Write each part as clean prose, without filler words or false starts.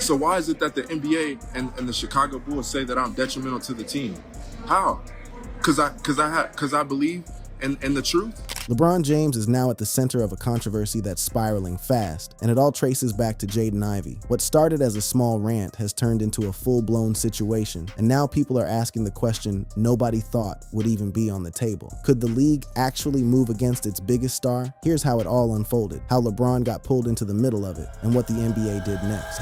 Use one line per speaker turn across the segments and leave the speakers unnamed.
So why is it that the NBA and the Chicago Bulls say that I'm detrimental to the team? How? Because I believe in the truth.
LeBron James is now at the center of a controversy that's spiraling fast, and it all traces back to Jaden Ivey. What started as a small rant has turned into a full-blown situation, and now people are asking the question nobody thought would even be on the table. Could the league actually move against its biggest star? Here's how it all unfolded, how LeBron got pulled into the middle of it, and what the NBA did next.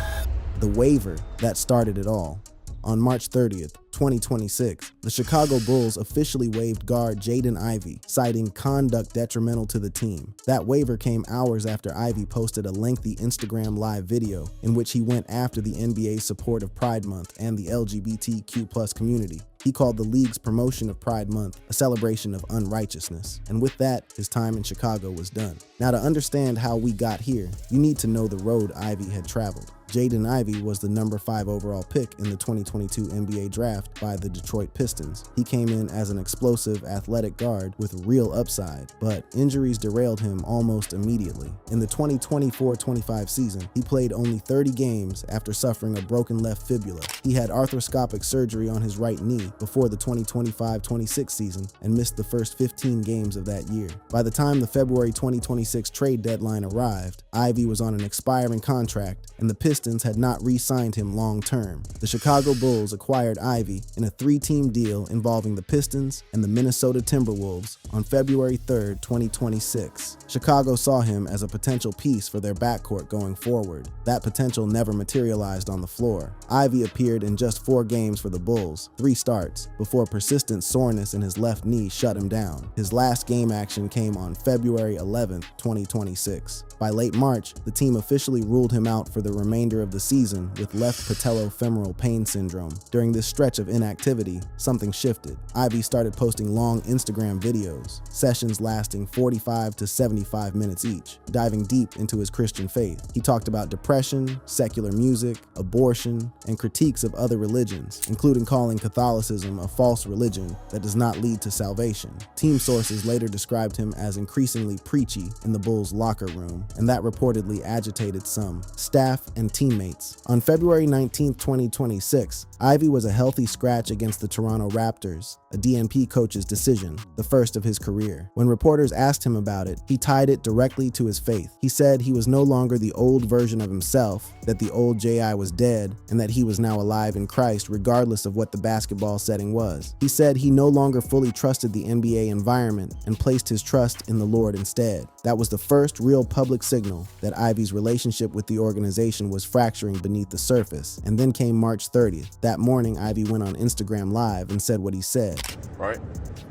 The waiver that started it all. On March 30th, 2026, the Chicago Bulls officially waived guard Jaden Ivey, citing conduct detrimental to the team. That waiver came hours after Ivey posted a lengthy Instagram Live video in which he went after the NBA's support of Pride Month and the LGBTQ+ community. He called the league's promotion of Pride Month a celebration of unrighteousness. And with that, his time in Chicago was done. Now, to understand how we got here, you need to know the road Ivey had traveled. Jaden Ivey was the number 5 overall pick in the 2022 NBA draft by the Detroit Pistons. He came in as an explosive, athletic guard with real upside, but injuries derailed him almost immediately. In the 2024-25 season, he played only 30 games after suffering a broken left fibula. He had arthroscopic surgery on his right knee before the 2025-26 season and missed the first 15 games of that year. By the time the February 2026 trade deadline arrived, Ivey was on an expiring contract, and the Pistons had not re-signed him long-term. The Chicago Bulls acquired Ivey in a 3-team deal involving the Pistons and the Minnesota Timberwolves on February 3rd, 2026. Chicago saw him as a potential piece for their backcourt going forward. That potential never materialized on the floor. Ivey appeared in just 4 games for the Bulls, 3 starts, before persistent soreness in his left knee shut him down. His last game action came on February 11th, 2026. By late March, the team officially ruled him out for the remainder of the season with left patellofemoral pain syndrome. During this stretch of inactivity, something shifted. Ivey started posting long Instagram videos, sessions lasting 45 to 75 minutes each, diving deep into his Christian faith. He talked about depression, secular music, abortion, and critiques of other religions, including calling Catholicism a false religion that does not lead to salvation. Team sources later described him as increasingly preachy in the Bulls' locker room, and that reportedly agitated some staff and teammates. On February 19, 2026, Ivey was a healthy scratch against the Toronto Raptors, a DNP coach's decision, the first of his career. When reporters asked him about it, he tied it directly to his faith. He said he was no longer the old version of himself, that the old J.I. was dead, and that he was now alive in Christ regardless of what the basketball setting was. He said he no longer fully trusted the NBA environment and placed his trust in the Lord instead. That was the first real public signal that Ivey's relationship with the organization was fracturing beneath the surface. And then came March 30th. That morning, Ivey went on Instagram Live and said what he said.
Right?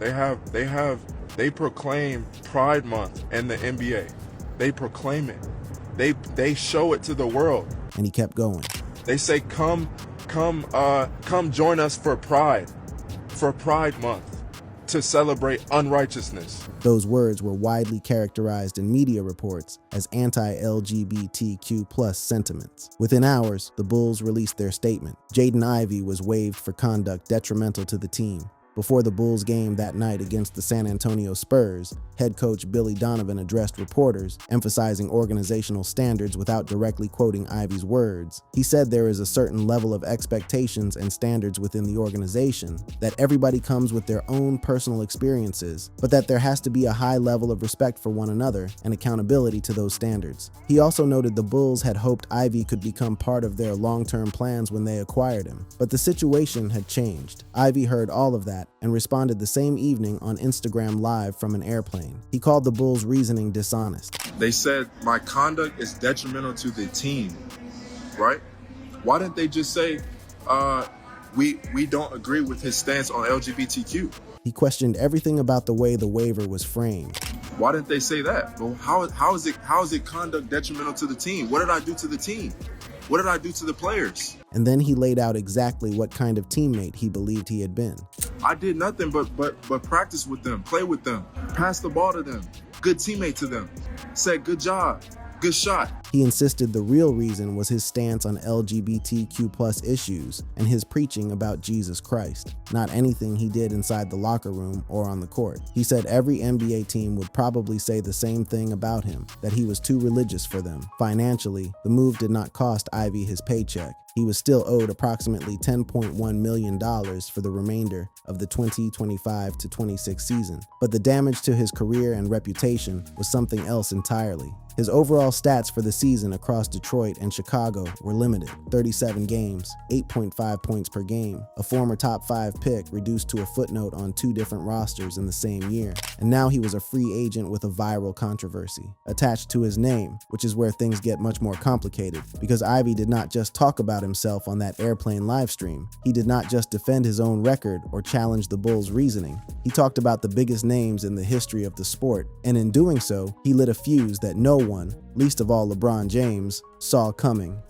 They proclaim Pride Month in the NBA. They proclaim it. They show it to the world.
And he kept going.
They say, come join us for Pride Month to celebrate unrighteousness.
Those words were widely characterized in media reports as anti-LGBTQ+ sentiments. Within hours, the Bulls released their statement. Jaden Ivey was waived for conduct detrimental to the team. Before the Bulls game that night against the San Antonio Spurs, head coach Billy Donovan addressed reporters, emphasizing organizational standards without directly quoting Ivey's words. He said there is a certain level of expectations and standards within the organization, that everybody comes with their own personal experiences, but that there has to be a high level of respect for one another and accountability to those standards. He also noted the Bulls had hoped Ivey could become part of their long-term plans when they acquired him, but the situation had changed. Ivey heard all of that and responded the same evening on Instagram Live from an airplane. He called the Bulls' reasoning dishonest.
They said my conduct is detrimental to the team, right? Why didn't they just say, we don't agree with his stance on LGBTQ?
He questioned everything about the way the waiver was framed.
Why didn't they say that? Well, how is it conduct detrimental to the team? What did I do to the team? What did I do to the players?
And then he laid out exactly what kind of teammate he believed he had been.
I did nothing but practice with them, play with them, pass the ball to them, good teammate to them, said good job, good shot.
He insisted the real reason was his stance on LGBTQ+ issues and his preaching about Jesus Christ, not anything he did inside the locker room or on the court. He said every NBA team would probably say the same thing about him, that he was too religious for them. Financially, the move did not cost Ivey his paycheck. He was still owed approximately $10.1 million for the remainder of the 2025-26 season. But the damage to his career and reputation was something else entirely. His overall stats for the season across Detroit and Chicago were limited: 37 games, 8.5 points per game, a former top 5 pick reduced to a footnote on 2 different rosters in the same year, and now he was a free agent with a viral controversy attached to his name, which is where things get much more complicated, because Ivey did not just talk about himself on that airplane livestream. He did not just defend his own record or challenge the Bulls' reasoning. He talked about the biggest names in the history of the sport, and in doing so, he lit a fuse that no one, least of all LeBron James, saw coming.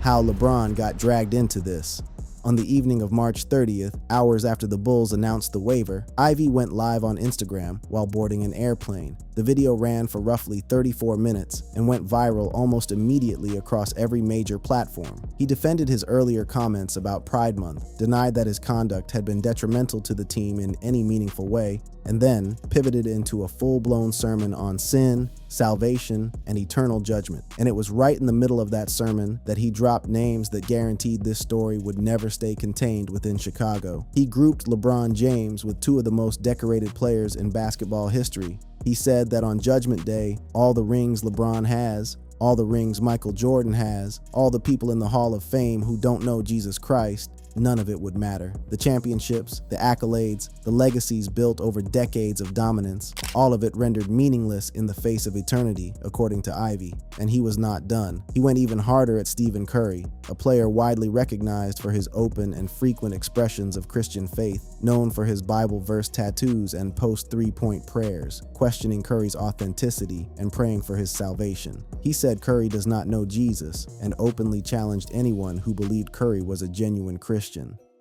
How LeBron got dragged into this. On the evening of March 30th, hours after the Bulls announced the waiver, Ivey went live on Instagram while boarding an airplane. The video ran for roughly 34 minutes and went viral almost immediately across every major platform. He defended his earlier comments about Pride Month, denied that his conduct had been detrimental to the team in any meaningful way, and then pivoted into a full-blown sermon on sin, salvation, and eternal judgment. And it was right in the middle of that sermon that he dropped names that guaranteed this story would never stay contained within Chicago. He grouped LeBron James with 2 of the most decorated players in basketball history. He said that on Judgment Day, all the rings LeBron has, all the rings Michael Jordan has, all the people in the Hall of Fame who don't know Jesus Christ, none of it would matter. The championships, the accolades, the legacies built over decades of dominance, all of it rendered meaningless in the face of eternity, according to Ivey. And he was not done. He went even harder at Stephen Curry, a player widely recognized for his open and frequent expressions of Christian faith, known for his Bible verse tattoos and post-3-point prayers, questioning Curry's authenticity and praying for his salvation. He said Curry does not know Jesus and openly challenged anyone who believed Curry was a genuine Christian.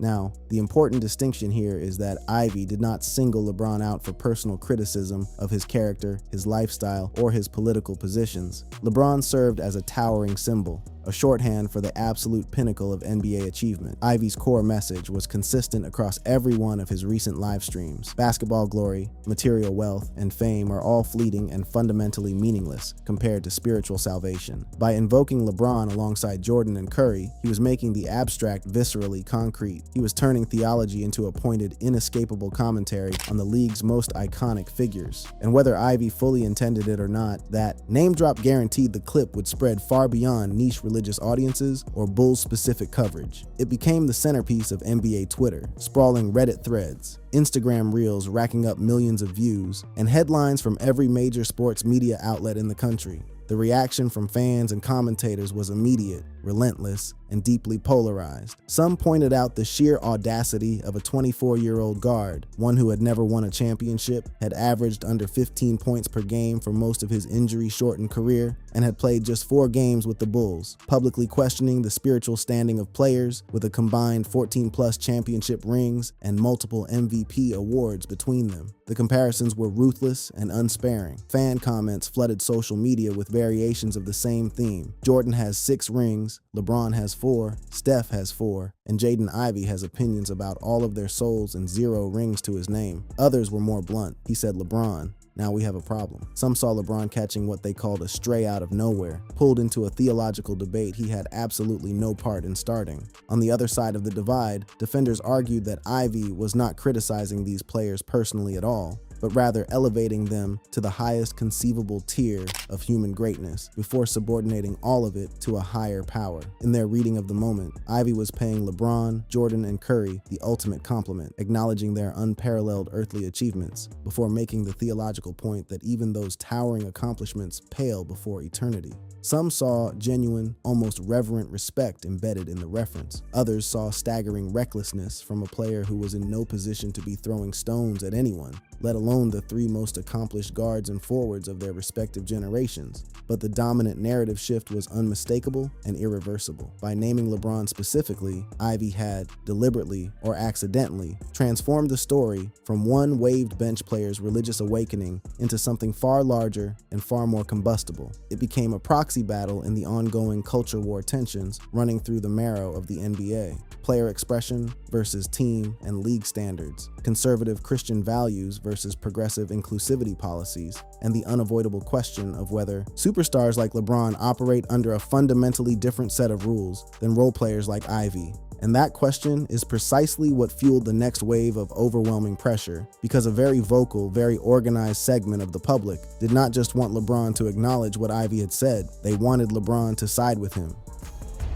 Now, the important distinction here is that Ivey did not single LeBron out for personal criticism of his character, his lifestyle, or his political positions. LeBron served as a towering symbol, a shorthand for the absolute pinnacle of NBA achievement. Ivey's core message was consistent across every one of his recent live streams. Basketball glory, material wealth, and fame are all fleeting and fundamentally meaningless compared to spiritual salvation. By invoking LeBron alongside Jordan and Curry, he was making the abstract viscerally concrete. He was turning theology into a pointed, inescapable commentary on the league's most iconic figures. And whether Ivey fully intended it or not, that name drop guaranteed the clip would spread far beyond niche religious audiences or Bulls-specific coverage. It became the centerpiece of NBA Twitter, sprawling Reddit threads, Instagram reels racking up millions of views, and headlines from every major sports media outlet in the country. The reaction from fans and commentators was immediate, relentless, and deeply polarized. Some pointed out the sheer audacity of a 24-year-old guard, one who had never won a championship, had averaged under 15 points per game for most of his injury-shortened career, and had played just 4 games with the Bulls, publicly questioning the spiritual standing of players with a combined 14-plus championship rings and multiple MVP awards between them. The comparisons were ruthless and unsparing. Fan comments flooded social media with variations of the same theme. Jordan has 6 rings, LeBron has 4, Steph has 4, and Jaden Ivey has opinions about all of their souls and 0 rings to his name. Others were more blunt. He said, "LeBron, now we have a problem." Some saw LeBron catching what they called a stray out of nowhere, pulled into a theological debate he had absolutely no part in starting. On the other side of the divide, defenders argued that Ivey was not criticizing these players personally at all, but rather elevating them to the highest conceivable tier of human greatness before subordinating all of it to a higher power. In their reading of the moment, Ivey was paying LeBron, Jordan, and Curry the ultimate compliment, acknowledging their unparalleled earthly achievements before making the theological point that even those towering accomplishments pale before eternity. Some saw genuine, almost reverent respect embedded in the reference. Others saw staggering recklessness from a player who was in no position to be throwing stones at anyone, let alone alone the three most accomplished guards and forwards of their respective generations, but the dominant narrative shift was unmistakable and irreversible. By naming LeBron specifically, Ivey had, deliberately or accidentally, transformed the story from one waived bench player's religious awakening into something far larger and far more combustible. It became a proxy battle in the ongoing culture war tensions running through the marrow of the NBA. Player expression versus team and league standards, conservative Christian values versus progressive inclusivity policies, and the unavoidable question of whether superstars like LeBron operate under a fundamentally different set of rules than role players like Ivey. And that question is precisely what fueled the next wave of overwhelming pressure, because a very vocal, very organized segment of the public did not just want LeBron to acknowledge what Ivey had said, they wanted LeBron to side with him.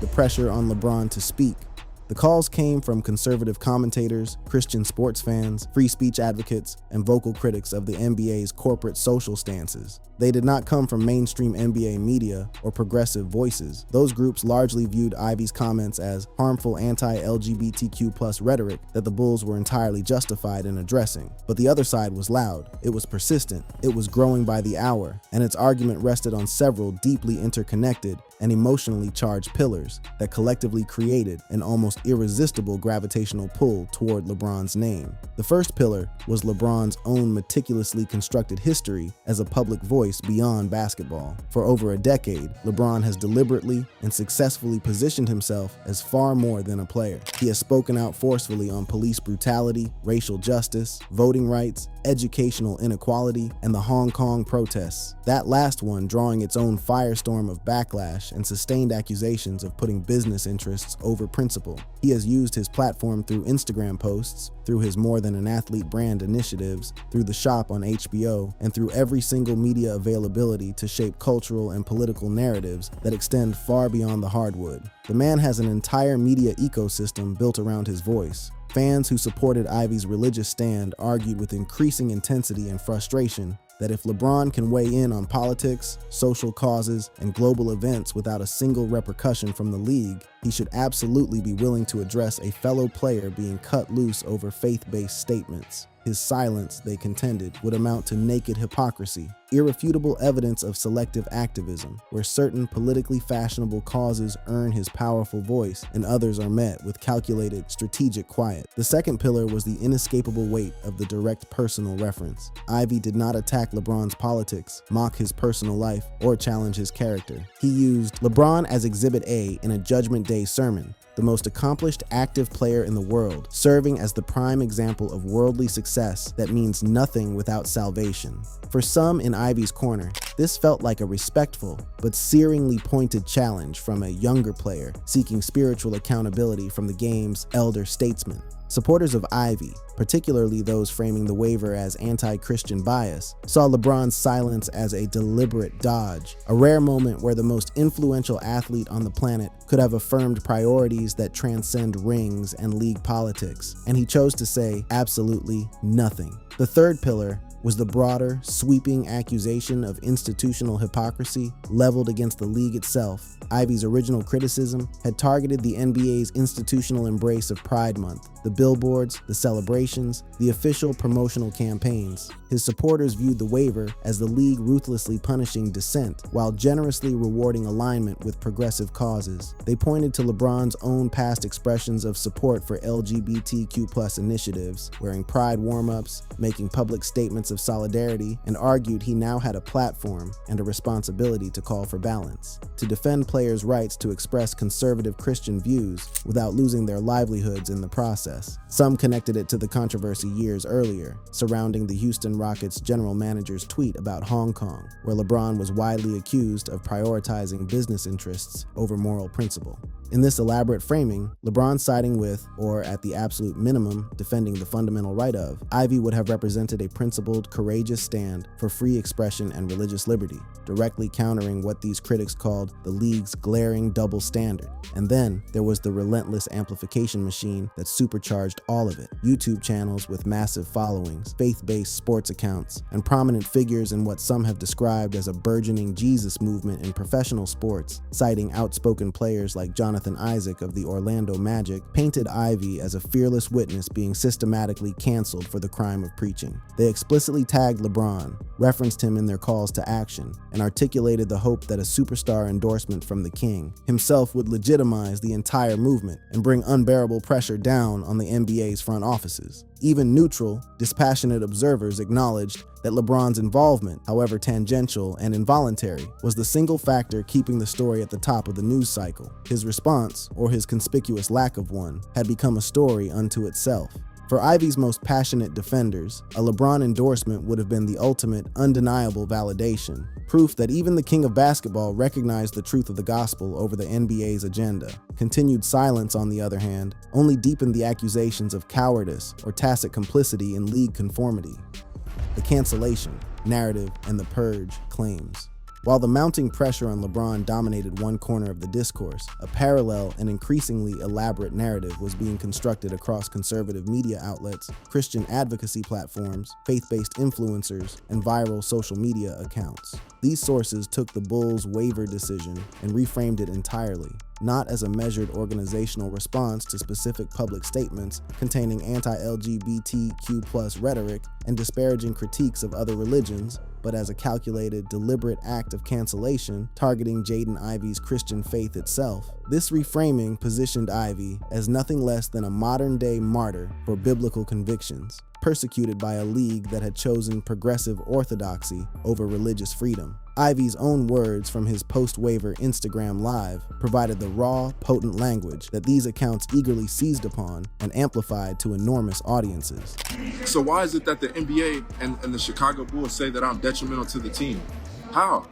The pressure on LeBron to speak. The calls came from conservative commentators, Christian sports fans, free speech advocates, and vocal critics of the NBA's corporate social stances. They did not come from mainstream NBA media or progressive voices. Those groups largely viewed Ivey's comments as harmful anti-LGBTQ+ rhetoric that the Bulls were entirely justified in addressing. But the other side was loud, it was persistent, it was growing by the hour, and its argument rested on several deeply interconnected and emotionally charged pillars that collectively created an almost irresistible gravitational pull toward LeBron's name. The first pillar was LeBron's own meticulously constructed history as a public voice beyond basketball. For over a decade, LeBron has deliberately and successfully positioned himself as far more than a player. He has spoken out forcefully on police brutality, racial justice, voting rights, educational inequality, and the Hong Kong protests. That last one drawing its own firestorm of backlash and sustained accusations of putting business interests over principle. He has used his platform through Instagram posts, through his More Than an Athlete brand initiatives, through The Shop on HBO, and through every single media availability to shape cultural and political narratives that extend far beyond the hardwood. The man has an entire media ecosystem built around his voice. Fans who supported Ivey's religious stand argued with increasing intensity and frustration that if LeBron can weigh in on politics, social causes, and global events without a single repercussion from the league, he should absolutely be willing to address a fellow player being cut loose over faith-based statements. His silence, they contended, would amount to naked hypocrisy, irrefutable evidence of selective activism, where certain politically fashionable causes earn his powerful voice and others are met with calculated, strategic quiet. The second pillar was the inescapable weight of the direct personal reference. Ivey did not attack LeBron's politics, mock his personal life, or challenge his character. He used LeBron as Exhibit A in a Judgment Day sermon, the most accomplished active player in the world, serving as the prime example of worldly success that means nothing without salvation. For some in Ivey's corner, this felt like a respectful but searingly pointed challenge from a younger player seeking spiritual accountability from the game's elder statesman. Supporters of Ivey, particularly those framing the waiver as anti-Christian bias, saw LeBron's silence as a deliberate dodge, a rare moment where the most influential athlete on the planet could have affirmed priorities that transcend rings and league politics, and he chose to say absolutely nothing. The third pillar was the broader, sweeping accusation of institutional hypocrisy leveled against the league itself. Ivey's original criticism had targeted the NBA's institutional embrace of Pride Month, the billboards, the celebrations, the official promotional campaigns. His supporters viewed the waiver as the league ruthlessly punishing dissent while generously rewarding alignment with progressive causes. They pointed to LeBron's own past expressions of support for LGBTQ+ initiatives, wearing pride warm-ups, making public statements of solidarity, and argued he now had a platform and a responsibility to call for balance, to defend players' rights to express conservative Christian views without losing their livelihoods in the process. Some connected it to the controversy years earlier surrounding the Houston Rockets general manager's tweet about Hong Kong, where LeBron was widely accused of prioritizing business interests over moral principle. In this elaborate framing, LeBron siding with, or at the absolute minimum, defending the fundamental right of, Ivey would have represented a principled, courageous stand for free expression and religious liberty, directly countering what these critics called the league's glaring double standard. And then there was the relentless amplification machine that supercharged all of it. YouTube channels with massive followings, faith-based sports accounts, and prominent figures in what some have described as a burgeoning Jesus movement in professional sports, citing outspoken players like Jonathan Isaac of the Orlando Magic, painted Ivey as a fearless witness being systematically canceled for the crime of preaching. They explicitly explicitly tagged LeBron, referenced him in their calls to action, and articulated the hope that a superstar endorsement from the king himself would legitimize the entire movement and bring unbearable pressure down on the NBA's front offices. Even neutral, dispassionate observers acknowledged that LeBron's involvement, however tangential and involuntary, was the single factor keeping the story at the top of the news cycle. His response, or his conspicuous lack of one, had become a story unto itself. For Ivey's most passionate defenders, a LeBron endorsement would have been the ultimate, undeniable validation, proof that even the king of basketball recognized the truth of the gospel over the NBA's agenda. Continued silence, on the other hand, only deepened the accusations of cowardice or tacit complicity in league conformity. The cancellation, narrative, and the purge claims. While the mounting pressure on LeBron dominated one corner of the discourse, a parallel and increasingly elaborate narrative was being constructed across conservative media outlets, Christian advocacy platforms, faith-based influencers, and viral social media accounts. These sources took the Bulls' waiver decision and reframed it entirely, not as a measured organizational response to specific public statements containing anti-LGBTQ+ rhetoric and disparaging critiques of other religions, but as a calculated, deliberate act of cancellation targeting Jaden Ivey's Christian faith itself. This reframing positioned Ivey as nothing less than a modern-day martyr for biblical convictions, persecuted by a league that had chosen progressive orthodoxy over religious freedom. Ivey's own words from his post-waiver Instagram Live provided the raw, potent language that these accounts eagerly seized upon and amplified to enormous audiences.
So why is it that the NBA and the Chicago Bulls say that I'm detrimental to the team? How?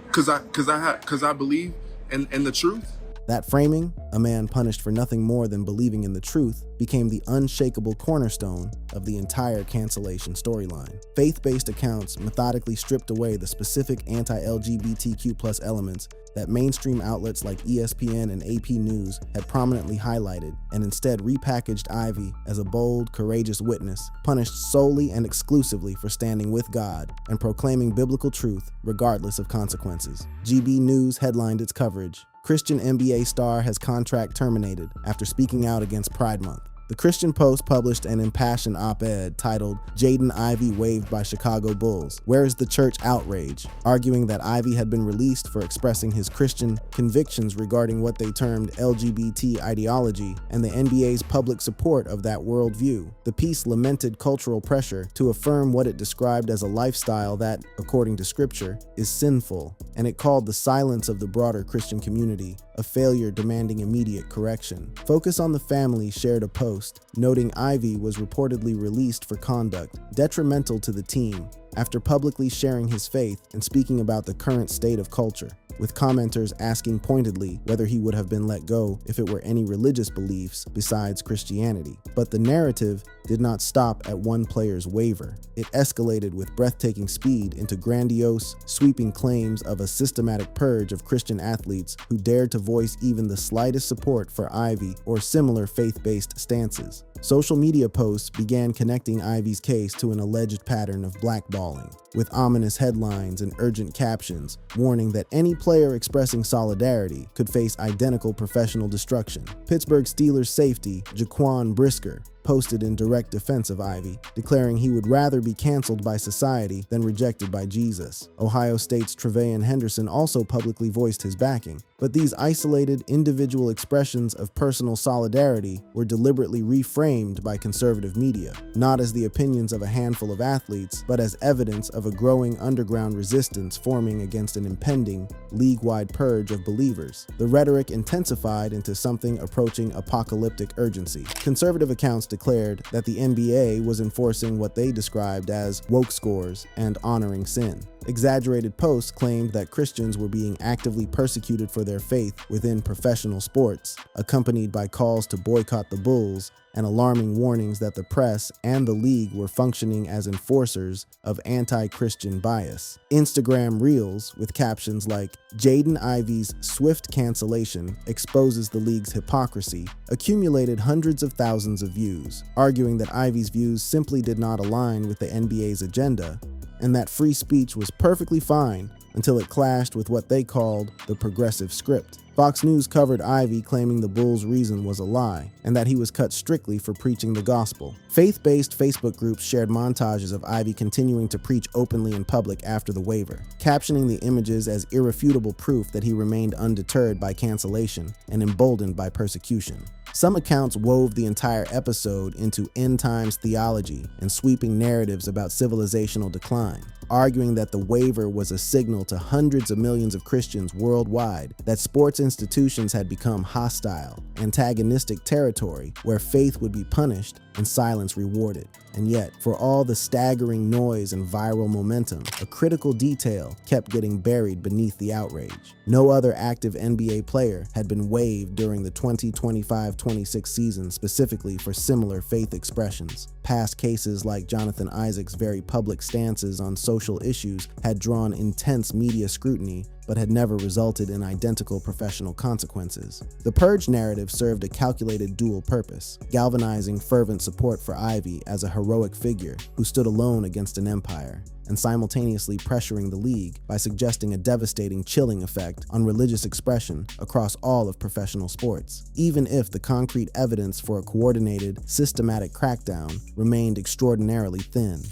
Because I believe in the truth?
That framing, a man punished for nothing more than believing in the truth, became the unshakable cornerstone of the entire cancellation storyline. Faith-based accounts methodically stripped away the specific anti-LGBTQ+ elements that mainstream outlets like ESPN and AP News had prominently highlighted, and instead repackaged Ivey as a bold, courageous witness, punished solely and exclusively for standing with God and proclaiming biblical truth regardless of consequences. GB News headlined its coverage, "Christian NBA star has contract terminated after speaking out against Pride Month." The Christian Post published an impassioned op-ed titled "Jaden Ivey Waived by Chicago Bulls. Where is the Church Outrage?" arguing that Ivey had been released for expressing his Christian convictions regarding what they termed LGBT ideology and the NBA's public support of that worldview. The piece lamented cultural pressure to affirm what it described as a lifestyle that, according to Scripture, is sinful, and it called the silence of the broader Christian community a failure demanding immediate correction. Focus on the Family shared a post noting Ivey was reportedly released for conduct detrimental to the team after publicly sharing his faith and speaking about the current state of culture, with commenters asking pointedly whether he would have been let go if it were any religious beliefs besides Christianity. But the narrative did not stop at one player's waiver. It escalated with breathtaking speed into grandiose, sweeping claims of a systematic purge of Christian athletes who dared to voice even the slightest support for Ivey or similar faith-based stances. Social media posts began connecting Ivey's case to an alleged pattern of blackballing, with ominous headlines and urgent captions warning that any player expressing solidarity could face identical professional destruction. Pittsburgh Steelers safety Jaquan Brisker posted in direct defense of Ivey, declaring he would rather be canceled by society than rejected by Jesus. Ohio State's Trevayon Henderson also publicly voiced his backing, but these isolated individual expressions of personal solidarity were deliberately reframed by conservative media, not as the opinions of a handful of athletes, but as evidence of a growing underground resistance forming against an impending, league-wide purge of believers. The rhetoric intensified into something approaching apocalyptic urgency. Conservative accounts declared that the NBA was enforcing what they described as woke scores and honoring sin. Exaggerated posts claimed that Christians were being actively persecuted for their faith within professional sports, accompanied by calls to boycott the Bulls and alarming warnings that the press and the league were functioning as enforcers of anti-Christian bias. Instagram Reels, with captions like, "Jaden Ivey's swift cancellation exposes the league's hypocrisy," accumulated hundreds of thousands of views, arguing that Ivey's views simply did not align with the NBA's agenda, and that free speech was perfectly fine until it clashed with what they called the progressive script. Fox News covered Ivey claiming the Bulls' reason was a lie, and that he was cut strictly for preaching the gospel. Faith-based Facebook groups shared montages of Ivey continuing to preach openly in public after the waiver, captioning the images as irrefutable proof that he remained undeterred by cancellation and emboldened by persecution. Some accounts wove the entire episode into end times theology and sweeping narratives about civilizational decline, arguing that the waiver was a signal to hundreds of millions of Christians worldwide that sports institutions had become hostile, antagonistic territory where faith would be punished and silence rewarded. And yet, for all the staggering noise and viral momentum, a critical detail kept getting buried beneath the outrage. No other active NBA player had been waived during the 2025-26 season specifically for similar faith expressions. Past cases like Jonathan Isaac's very public stances on social issues had drawn intense media scrutiny, but had never resulted in identical professional consequences. The purge narrative served a calculated dual purpose, galvanizing fervent support for Ivey as a heroic figure who stood alone against an empire, and simultaneously pressuring the league by suggesting a devastating chilling effect on religious expression across all of professional sports, even if the concrete evidence for a coordinated, systematic crackdown remained extraordinarily thin.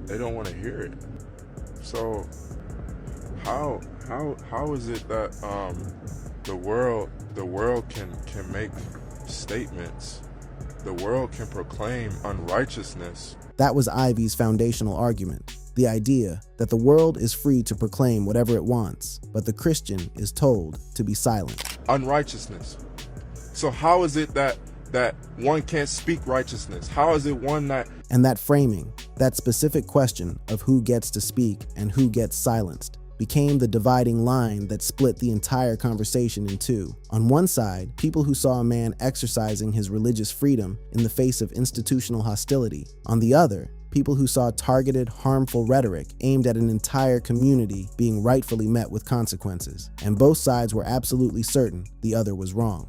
They don't want to hear it. So how is it that the world can make statements, the world can proclaim unrighteousness?
That was Ivey's foundational argument. The idea that the world is free to proclaim whatever it wants, but the Christian is told to be silent.
Unrighteousness. So how is it that one can't speak righteousness? How is it one that...
And that framing, that specific question of who gets to speak and who gets silenced, became the dividing line that split the entire conversation in two. On one side, people who saw a man exercising his religious freedom in the face of institutional hostility. On the other, people who saw targeted, harmful rhetoric aimed at an entire community being rightfully met with consequences. And both sides were absolutely certain the other was wrong.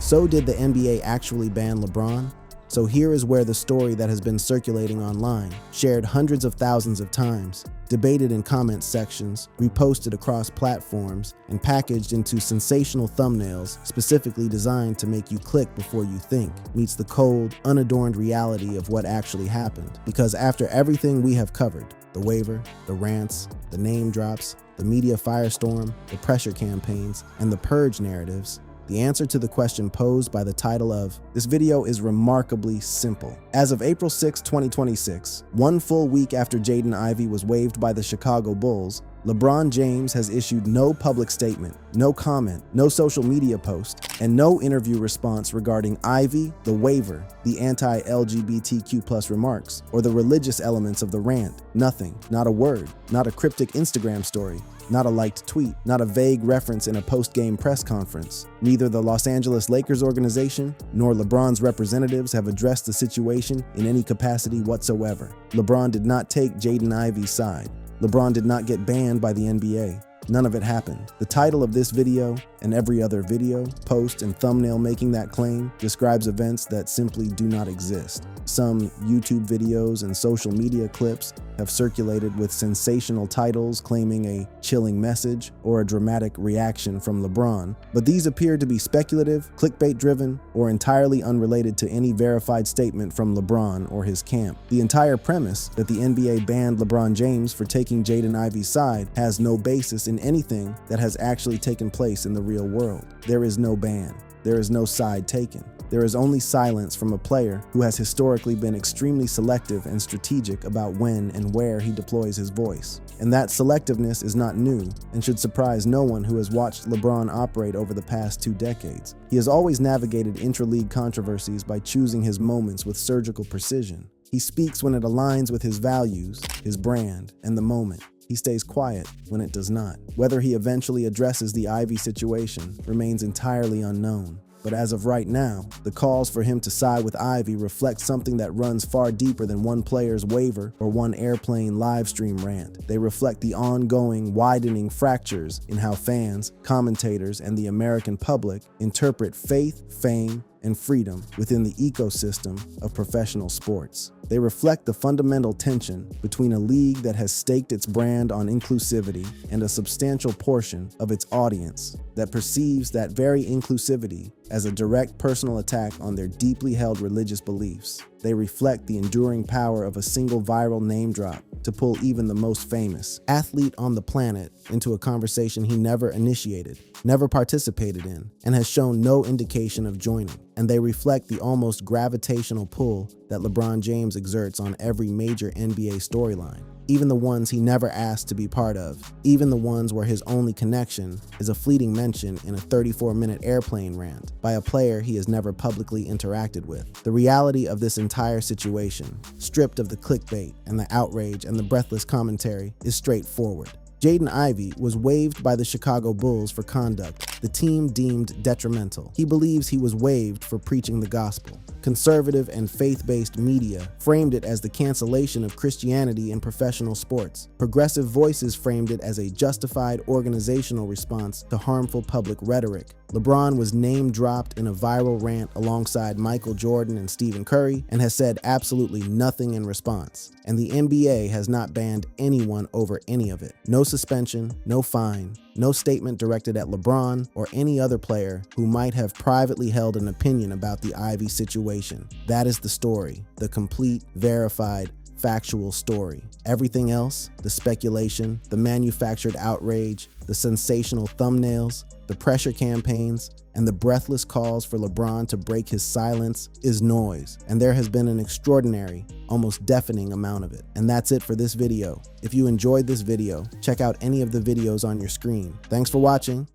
So did the NBA actually ban LeBron? So here is where the story that has been circulating online, shared hundreds of thousands of times, debated in comment sections, reposted across platforms, and packaged into sensational thumbnails specifically designed to make you click before you think, meets the cold, unadorned reality of what actually happened. Because after everything we have covered, the waiver, the rants, the name drops, the media firestorm, the pressure campaigns, and the purge narratives, the answer to the question posed by the title of this video is remarkably simple. As of April 6, 2026, one full week after Jaden Ivey was waived by the Chicago Bulls, LeBron James has issued no public statement, no comment, no social media post, and no interview response regarding Ivey, the waiver, the anti-LGBTQ+ remarks, or the religious elements of the rant. Nothing, not a word, not a cryptic Instagram story, not a liked tweet, not a vague reference in a post-game press conference. Neither the Los Angeles Lakers organization nor LeBron's representatives have addressed the situation in any capacity whatsoever. LeBron did not take Jaden Ivey's side. LeBron did not get banned by the NBA. None of it happened. The title of this video, and every other video, post, and thumbnail making that claim, describes events that simply do not exist. Some YouTube videos and social media clips have circulated with sensational titles claiming a chilling message or a dramatic reaction from LeBron, but these appear to be speculative, clickbait-driven, or entirely unrelated to any verified statement from LeBron or his camp. The entire premise that the NBA banned LeBron James for taking Jaden Ivey's side has no basis in anything that has actually taken place in the real world. There is no ban. There is no side taken. There is only silence from a player who has historically been extremely selective and strategic about when and where he deploys his voice. And that selectiveness is not new and should surprise no one who has watched LeBron operate over the past 2 decades. He has always navigated intra-league controversies by choosing his moments with surgical precision. He speaks when it aligns with his values, his brand, and the moment. He stays quiet when it does not. Whether he eventually addresses the Ivey situation remains entirely unknown. But as of right now, the calls for him to side with Ivey reflect something that runs far deeper than one player's waiver or one airplane livestream rant. They reflect the ongoing, widening fractures in how fans, commentators, and the American public interpret faith, fame, and freedom within the ecosystem of professional sports. They reflect the fundamental tension between a league that has staked its brand on inclusivity and a substantial portion of its audience that perceives that very inclusivity as a direct personal attack on their deeply held religious beliefs. They reflect the enduring power of a single viral name drop to pull even the most famous athlete on the planet into a conversation he never initiated, never participated in, and has shown no indication of joining. And they reflect the almost gravitational pull that LeBron James exerts on every major NBA storyline, even the ones he never asked to be part of, even the ones where his only connection is a fleeting mention in a 34-minute airplane rant by a player he has never publicly interacted with. The reality of this entire situation, stripped of the clickbait and the outrage and the breathless commentary, is straightforward. Jaden Ivey was waived by the Chicago Bulls for conduct the team deemed detrimental. He believes he was waived for preaching the gospel. Conservative and faith-based media framed it as the cancellation of Christianity in professional sports. Progressive voices framed it as a justified organizational response to harmful public rhetoric. LeBron was name-dropped in a viral rant alongside Michael Jordan and Stephen Curry and has said absolutely nothing in response. And the NBA has not banned anyone over any of it. No suspension, no fine, no statement directed at LeBron or any other player who might have privately held an opinion about the Ivey situation. That is the story, the complete, verified, factual story. Everything else, the speculation, the manufactured outrage, the sensational thumbnails, the pressure campaigns, and the breathless calls for LeBron to break his silence is noise, and there has been an extraordinary, almost deafening amount of it. And that's it for this video. If you enjoyed this video, check out any of the videos on your screen. Thanks for watching.